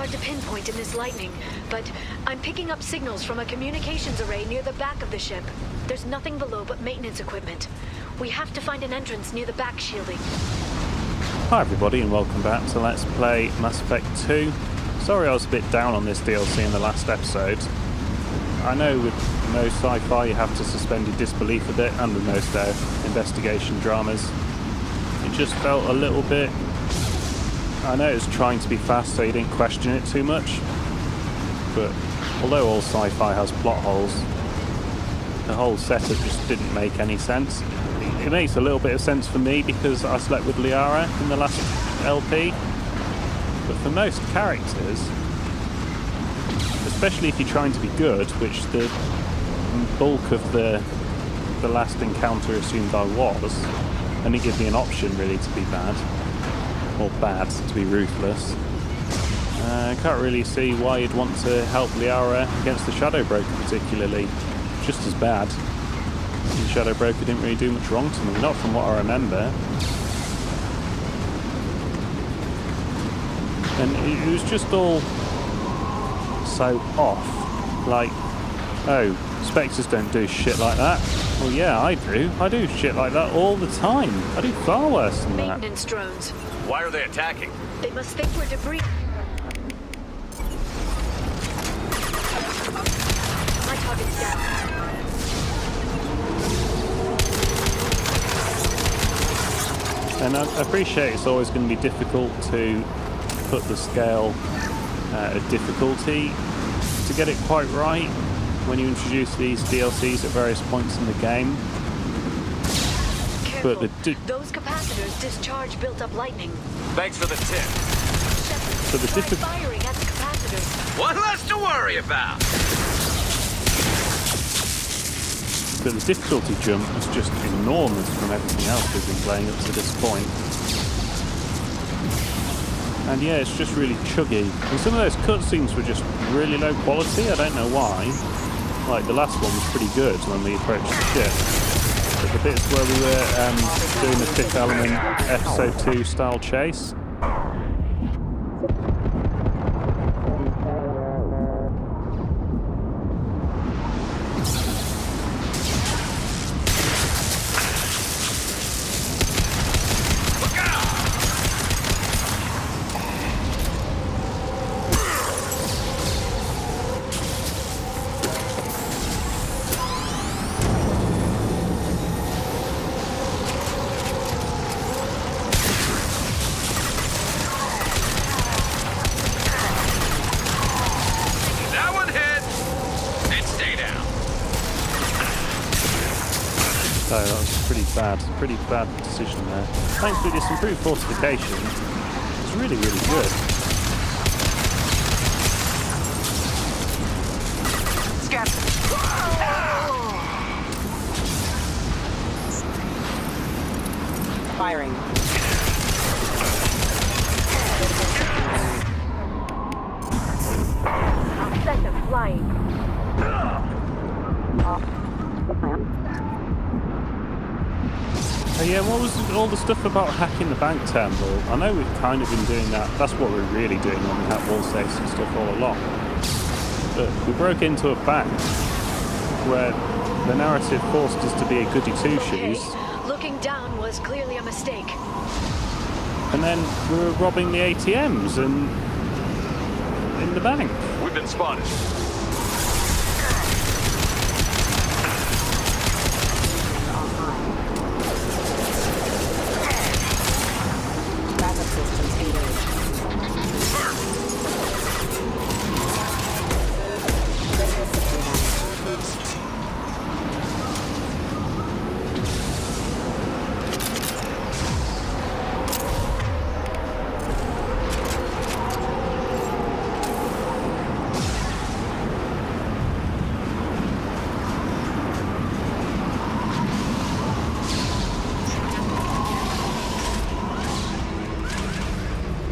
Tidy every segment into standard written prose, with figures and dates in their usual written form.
hard to pinpoint in this lightning, but I'm picking up signals from a communications array near the back of the ship. There's nothing below but maintenance equipment. We have to find an entrance near the back shielding. Hi everybody and welcome back to Let's Play Mass Effect 2. Sorry I was a bit down on this DLC in the last episode. I know with most sci-fi you have to suspend your disbelief a bit, and with most investigation dramas. It just felt a little bit... I know it's trying to be fast so you didn't question it too much, but although all sci-fi has plot holes, the whole setup just didn't make any sense. It makes a little bit of sense for me because I slept with Lair in the last LP, but for most characters, especially if you're trying to be good, which the bulk of the last encounter assumed I was, and it gave me an option really to be bad, or bad to be ruthless. I can't really see why you'd want to help Lair against the Shadow Broker particularly. Just as bad. The Shadow Broker didn't really do much wrong to me, not from what I remember. And it was just all so off. Like, oh, Spectres don't do shit like that. Well, yeah, I do. I do shit like that all the time. I do far worse than that. Maintenance drones. Why are they attacking? They must think we're debris. My target's down. And I appreciate it's always going to be difficult to put the scale of difficulty to get it quite right when you introduce these DLCs at various points in the game. Careful. But those capacitors discharge built-up lightning. Thanks for the tip. So the Try firing at the capacitors. One less to worry about. But the difficulty jump was just enormous from everything else we've been playing up to this point. And yeah, it's just really chuggy. And some of those cutscenes were just really low quality, I don't know why. Like, the last one was pretty good when we approached the ship. But the bits where we were doing the Fifth Element Episode 2 style chase, so that was pretty bad decision there. Thankfully this improved fortification was really, really good. Scan. Firing. I'll set them flying. So yeah, what was all the stuff about hacking the bank terminal? I know we've kind of been doing that. That's what we're really doing when we hack wall safes and stuff all along. But we broke into a bank where the narrative forced us to be a goody two-shoes. Okay. Looking down was clearly a mistake. And then we were robbing the ATMs and in the bank. We've been spotted.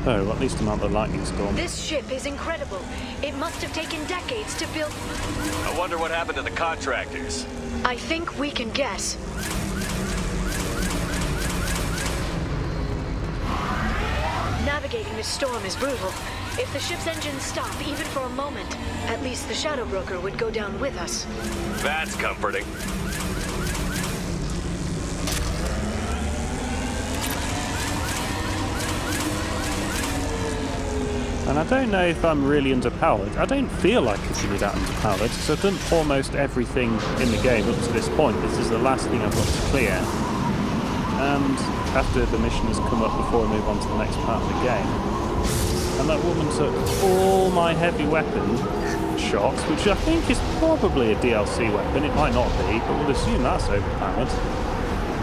Oh, at least I'm out the lightning storm. This ship is incredible. It must have taken decades to build. I wonder what happened to the contractors. I think we can guess. Navigating this storm is brutal. If the ship's engines stop, even for a moment, at least the Shadow Broker would go down with us. That's comforting. And I don't know if I'm really underpowered. I don't feel like I should be that underpowered, because I've done almost everything in the game up to this point. This is the last thing I've got to clear. And after the mission has come up before I move on to the next part of the game. And that woman took all my heavy weapon shots, which I think is probably a DLC weapon. It might not be, but we'll assume that's overpowered.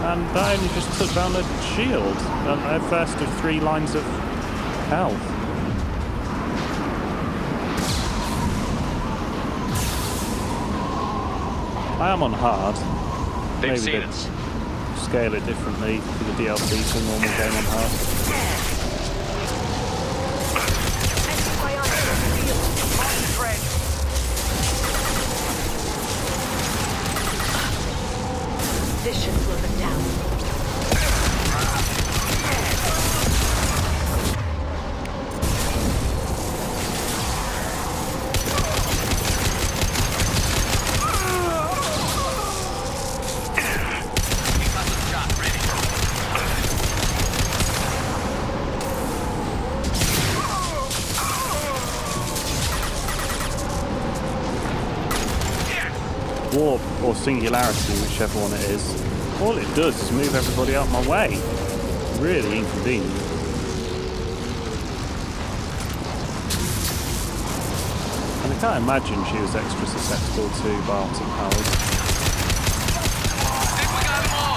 And that only just took down a shield. A first of 3 lines of health. I am on hard. They've Maybe seen they'd us. scale it differently for the DLC to a normal game on hard. This should slow them down. Warp or singularity, whichever one it is, all it does is move everybody out my way. Really inconvenient. And I can't imagine she was extra susceptible to biotic powers. Think we got them all.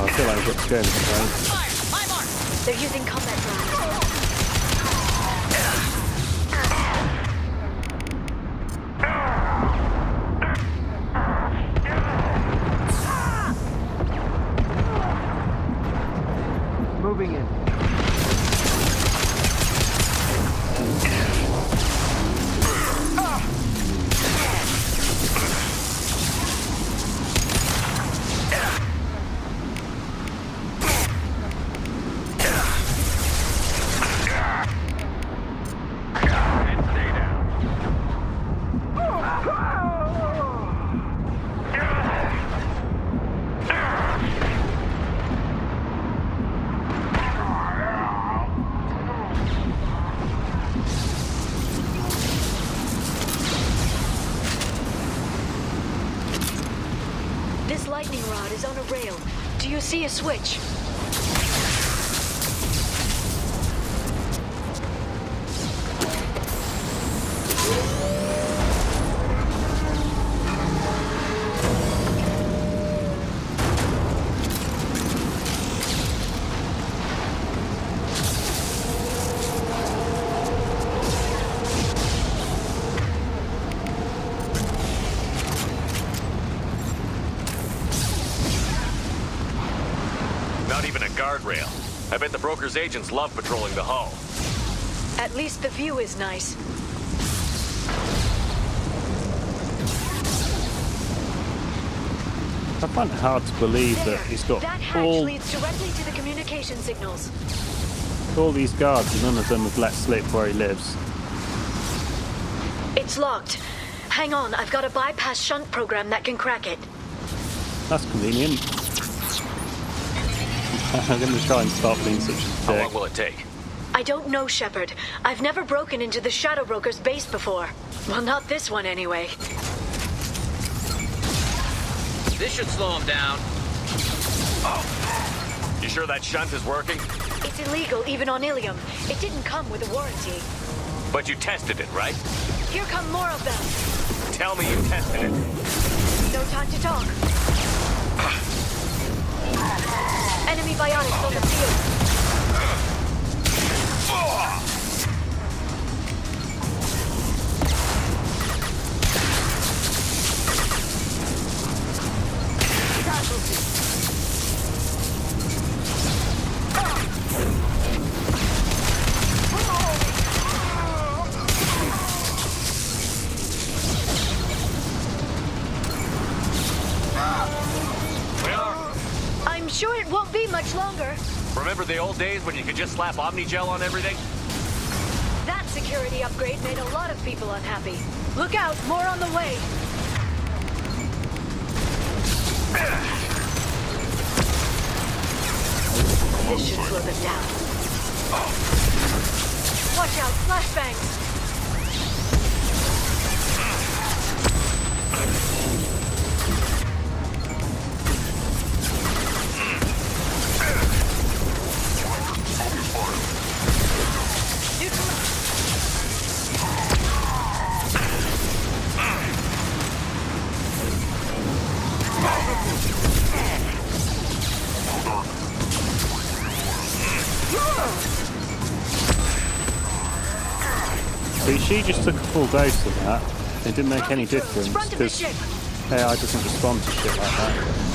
I feel like I've got to go this way. They're using combat drones. Moving in. rail. Do you see a switch? Not even a guardrail. I bet the broker's agents love patrolling the hull. At least the view is nice. I find it hard to believe There, that he's got that hatch all leads directly to the communication signals. these guards and none of them have let slip where he lives. It's locked. Hang on, I've got a bypass shunt program that can crack it. That's convenient. I'm going to try and stop being such a How dick. long will it take? I don't know, Shepard. I've never broken into the Shadow Broker's base before. Well, not this one anyway. This should slow him down. You sure that shunt is working? It's illegal even on Ilium. It didn't come with a warranty. But you tested it, right? Here come more of them. Tell me you tested it. No time to talk. Enemy biotics on the field. I'm sure it won't be much longer. Remember the old days when you could just slap Omnigel on everything? That security upgrade made a lot of people unhappy. Look out, more on the way. This should slow them down. Watch out, flashbangs. See, she just took a full dose of that. It didn't make any difference Front of the because ship. AI doesn't respond to shit like that.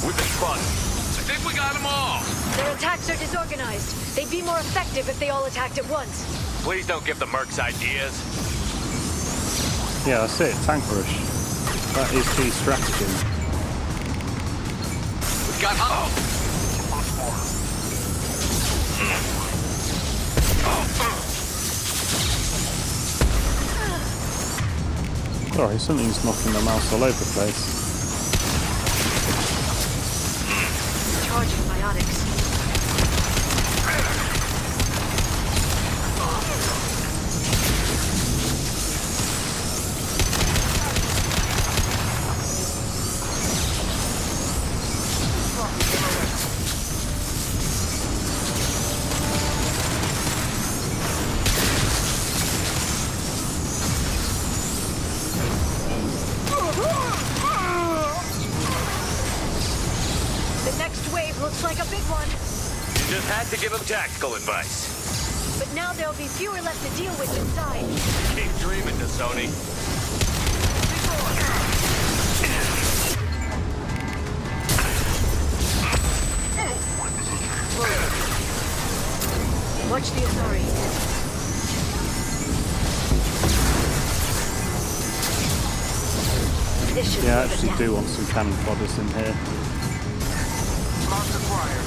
We've been spotted. I think we got them all. Their attacks are disorganized. They'd be more effective if they all attacked at once. Please don't give the mercs ideas. Yeah, that's it. Tank rush. That is key strategy. We've got Sorry, something's knocking the mouse all over the place. Charging biotics. The next wave looks like a big one. You just had to give them tactical advice. But now there'll be fewer left to deal with inside. Keep dreaming, Dasoni. Watch the Asari. This should Yeah, I slow them actually down. do want some cannon podders in here. Mark acquired.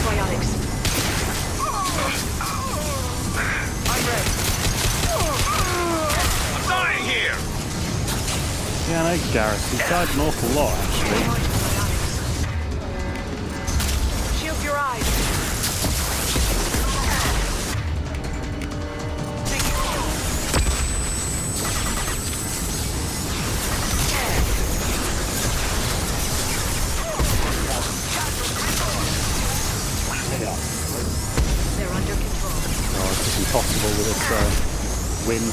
Biotics. No, Gareth, he's died an awful lot, actually. Shield your eyes. They're under control. Oh, it's just impossible with this wind.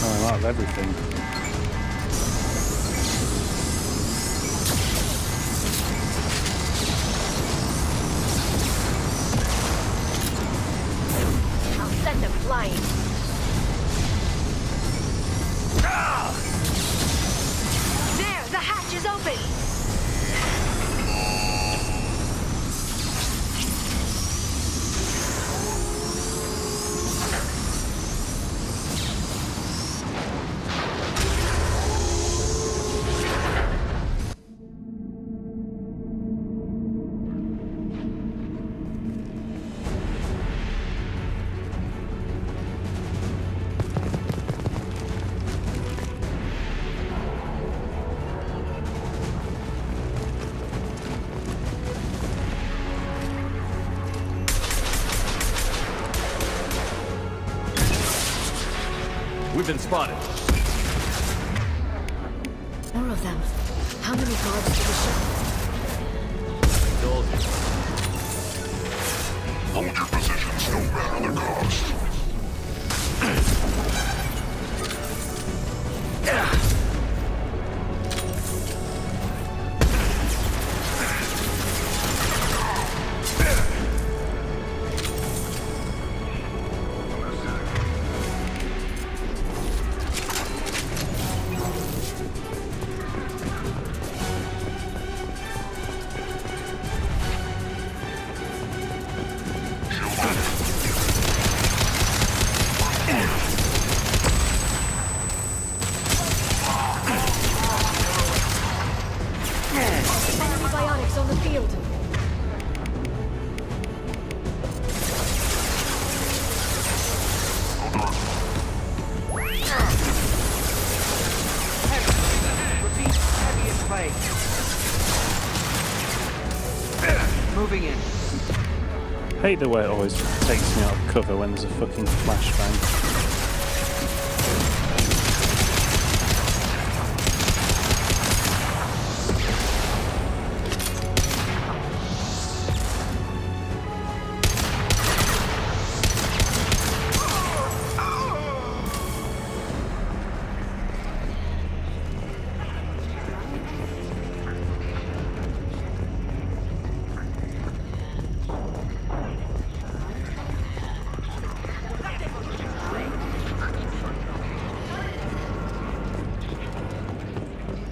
Oh, out of everything. I'll send them flying. There, the hatch is open. We've been spotted. More of them. How many guards to the ship? Told you. Hold your positions no matter the cost. Enemy bionics on the field. Repeat, heavy in play. Moving in. Hate the way it always takes me out of cover when there's a fucking flashbang.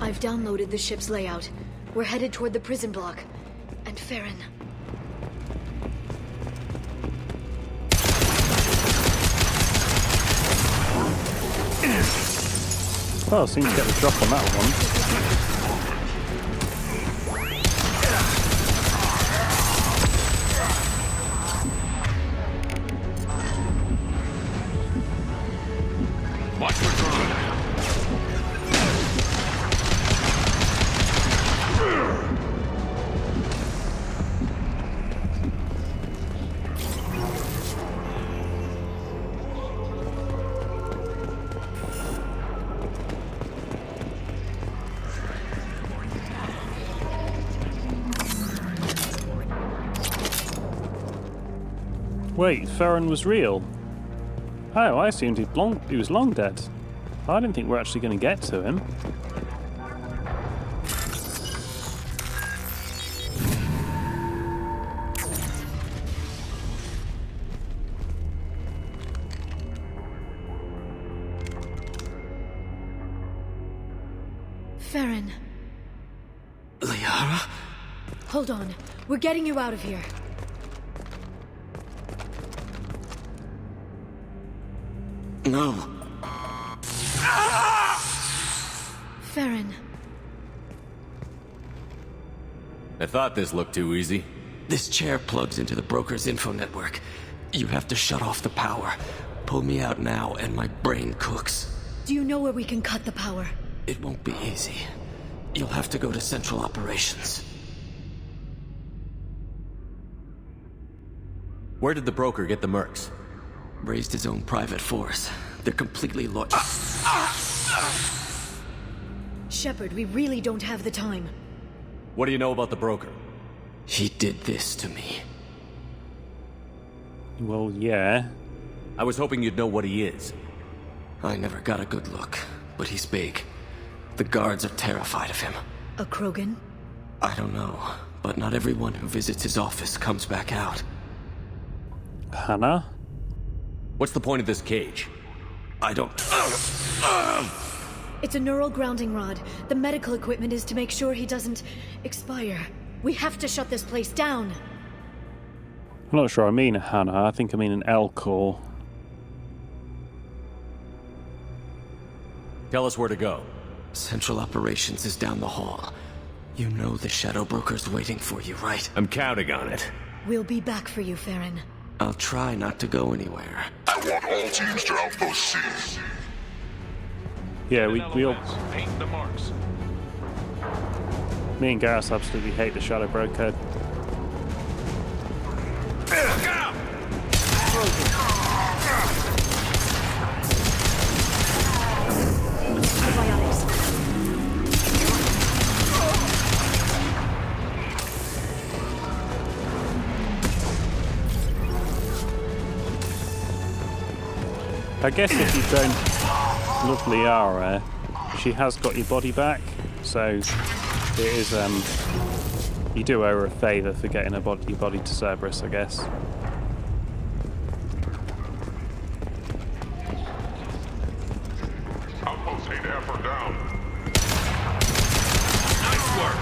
I've downloaded the ship's layout. We're headed toward the prison block. And Farron. Well, seems to get the drop on that one. Watch for drone. Wait, Farron was real? Oh, I assumed he was long dead. I didn't think we're actually going to get to him. Farron. Liara? Hold on. We're getting you out of here. No. Farron. I thought this looked too easy. This chair plugs into the broker's info network. You have to shut off the power. pull me out now and my brain cooks. Do you know where we can cut the power? It won't be easy. You'll have to go to Central Operations. Where did the broker get the mercs? Raised his own private force. They're completely Shepard, we really don't have the time. What do you know about the broker? He did this to me. Well, yeah. I was hoping you'd know what he is. I never got a good look, but he's big. The guards are terrified of him. A Krogan? I don't know, but not everyone who visits his office comes back out. Hannah? What's the point of this cage? I don't... It's a neural grounding rod. The medical equipment is to make sure he doesn't expire. We have to shut this place down. I'm not sure I mean a Hannah. I think I mean an L-core. Tell us where to go. Central Operations is down the hall. You know the Shadow Broker's waiting for you, right? I'm counting on it. We'll be back for you, Farron. I'll try not to go anywhere. I want all teams to Outpost C. Yeah, we all... Paint the marks. Me and Garrus absolutely hate the Shadow Broker. Look out! Antibiotics. I guess if you don't love Liara, she has got your body back, so it is, you do owe her a favour for getting your body to Cerberus, I guess. Outpost 8F are down. Nice work.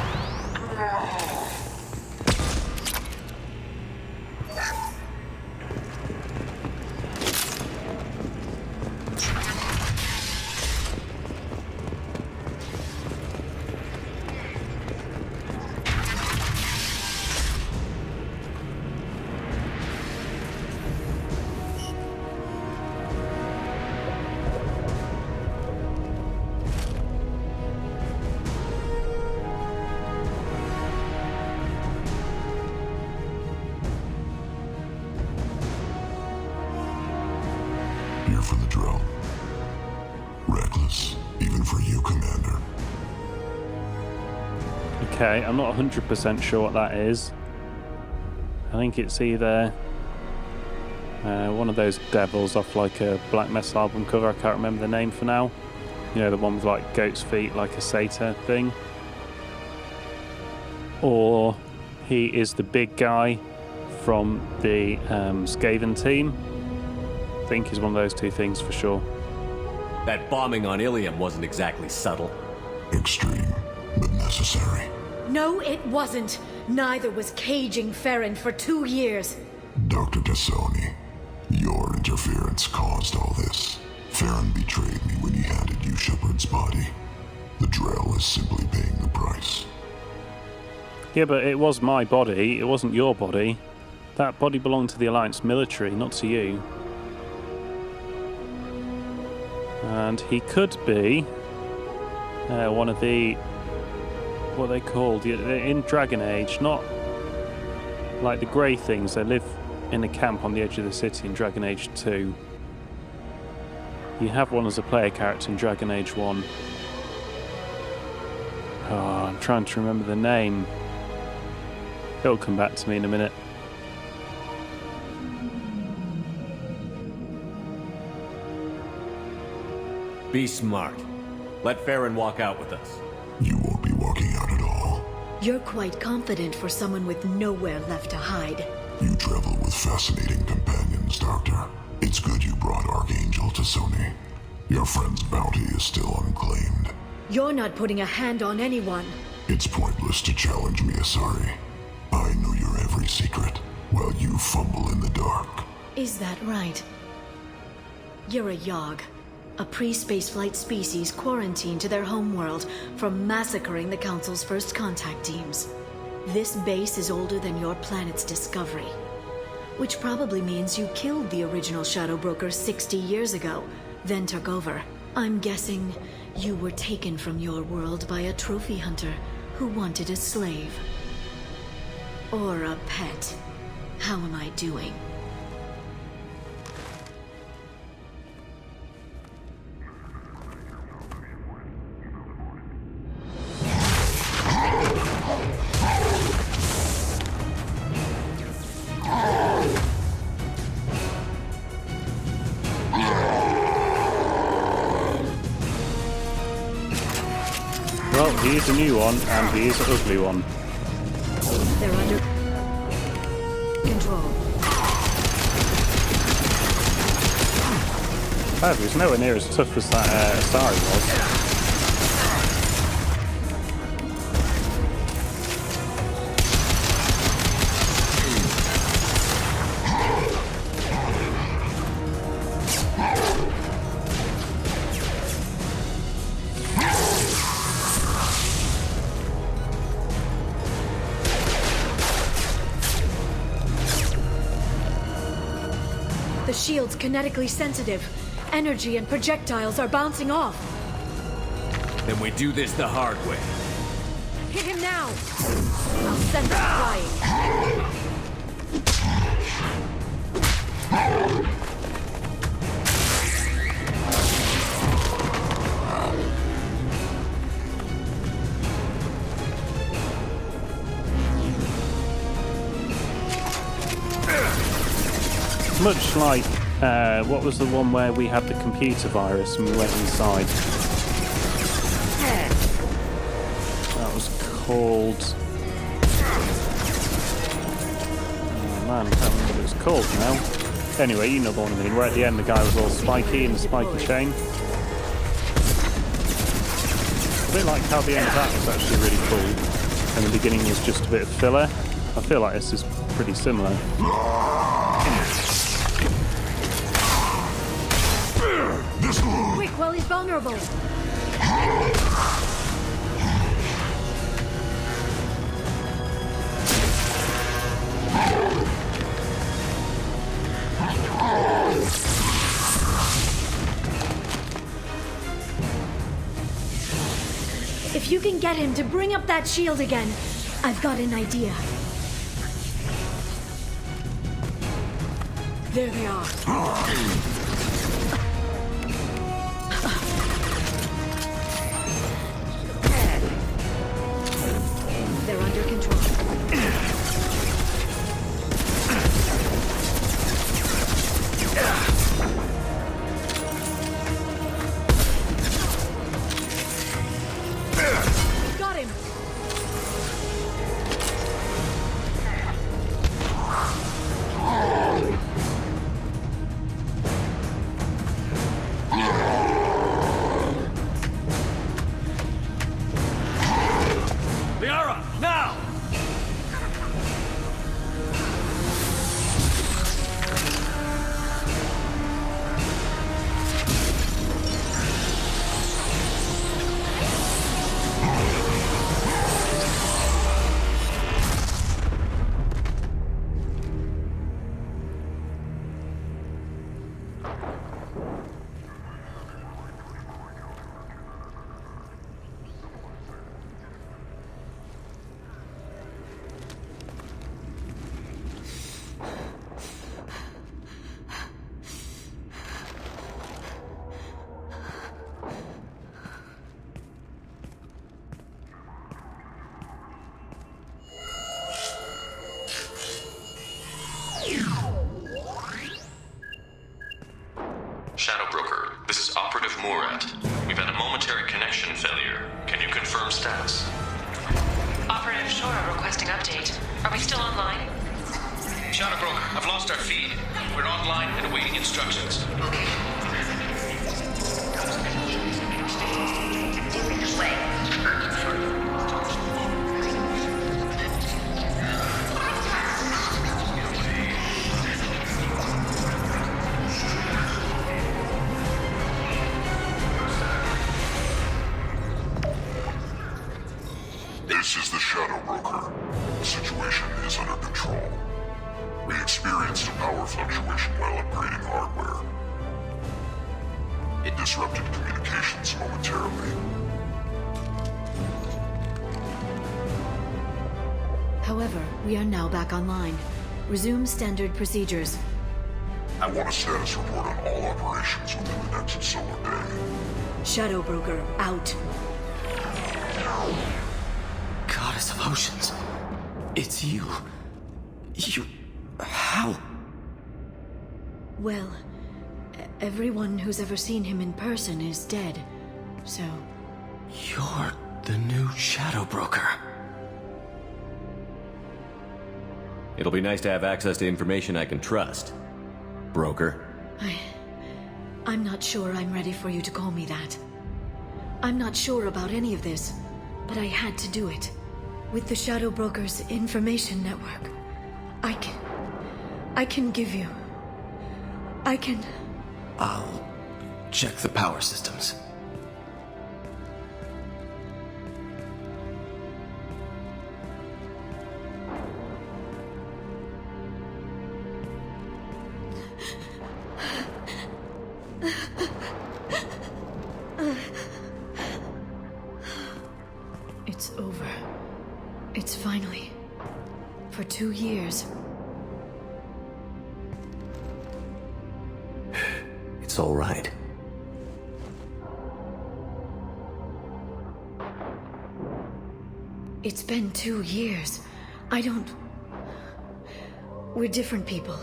Here for the drill. Reckless, even for you, Commander. Okay, I'm not 100% sure what that is. I think it's either one of those devils off like a Black Metal album cover. I can't remember the name for now. You know, the one with like goat's feet, like a satyr thing. Or he is the big guy from the Skaven team. I think he's one of those two things for sure. That bombing on Ilium wasn't exactly subtle. Extreme, but necessary. No, it wasn't. Neither was caging Farron for 2 years. Dr. Tassoni, your interference caused all this. Farron betrayed me when he handed you Shepard's body. The Drell is simply paying the price. Yeah, but it was my body. It wasn't your body. That body belonged to the Alliance military, not to you. And he could be one of the... what are they called? In Dragon Age, not like the grey things. They live in a camp on the edge of the city in Dragon Age 2. You have one as a player character in Dragon Age 1. Oh, I'm trying to remember the name. It'll come back to me in a minute. Be smart. Let Farron walk out with us. You won't be walking out at all. You're quite confident for someone with nowhere left to hide. You travel with fascinating companions, Doctor. It's good you brought Archangel Tassoni. Your friend's bounty is still unclaimed. You're not putting a hand on anyone. It's pointless to challenge me, Asari. I know your every secret, while you fumble in the dark. Is that right? You're a Yogg. A pre-spaceflight species quarantined to their homeworld from massacring the Council's first contact teams. This base is older than your planet's discovery. Which probably means you killed the original Shadow Broker 60 years ago, then took over. I'm guessing you were taken from your world by a trophy hunter who wanted a slave. Or a pet. How am I doing? Well, he is a new one, and he is an ugly one. They're under control. However, he's nowhere near as tough as that Asari was. The shield's kinetically sensitive. Energy and projectiles are bouncing off. Then we do this the hard way. Hit him now! I'll send them flying. Much like, what was the one where we had the computer virus and we went inside? That was called... Oh man, I can't remember what it was called now. Anyway, you know the one I mean. Where at the end the guy was all spiky in the spiky chain. A bit like how the end of that was actually really cool. And the beginning was just a bit of filler. I feel like this is pretty similar. Quick, while he's vulnerable. If you can get him to bring up that shield again, I've got an idea. There they are. They're under control. Got him. Liara, now! Shadow Broker, this is Operative Murat. We've had a momentary connection failure. Can you confirm status? Operative Shora requesting update. Are we still online? Shadow Broker, I've lost our feed. We're online and awaiting instructions. This is the Shadow Broker. The situation is under control. We experienced a power fluctuation while upgrading hardware. It disrupted communications momentarily. However, we are now back online. Resume standard procedures. I want a status report on all operations within the next solar day. Shadow Broker, out. Goddess of Oceans. It's you. You... How? Well, everyone who's ever seen him in person is dead, so... You're the new Shadow Broker. It'll be nice to have access to information I can trust. Broker. I'm not sure I'm ready for you to call me that. I'm not sure about any of this, but I had to do it. With the Shadow Broker's information network, I can give you... I'll check the power systems. It's over. It's finally... For 2 years. It's all right. It's been 2 years. I don't... We're different people.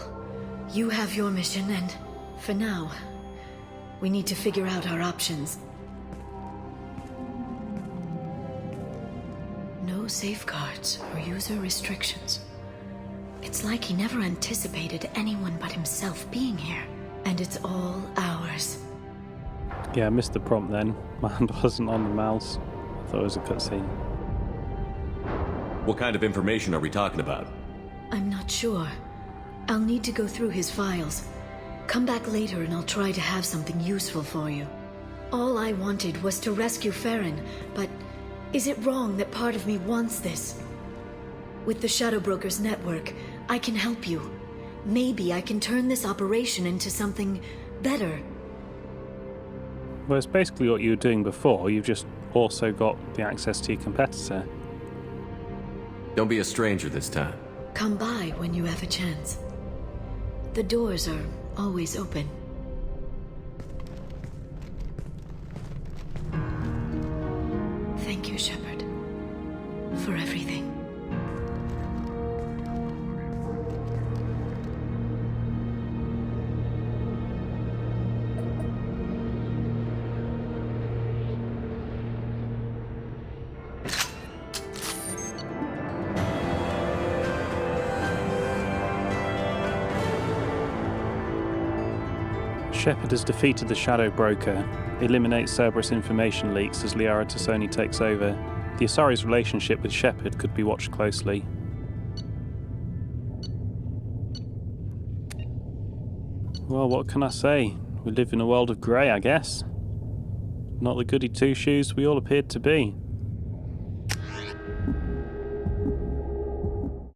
You have your mission, and for now, we need to figure out our options. No safeguards or user restrictions. It's like he never anticipated anyone but himself being here. And it's all ours. Yeah, I missed the prompt then. My hand wasn't on the mouse. I thought it was a cutscene. What kind of information are we talking about? I'm not sure. I'll need to go through his files. Come back later and I'll try to have something useful for you. All I wanted was to rescue Farron, but is it wrong that part of me wants this? With the Shadow Broker's network, I can help you. Maybe I can turn this operation into something better. Well, it's basically what you were doing before. You've just also got the access to your competitor. Don't be a stranger this time. Come by when you have a chance. The doors are always open. Thank you, Shepard, for everything. Shepard has defeated the Shadow Broker, eliminates Cerberus information leaks as Liara Tassoni takes over. The Asari's relationship with Shepard could be watched closely. Well, what can I say? We live in a world of grey, I guess. Not the goody two-shoes we all appeared to be.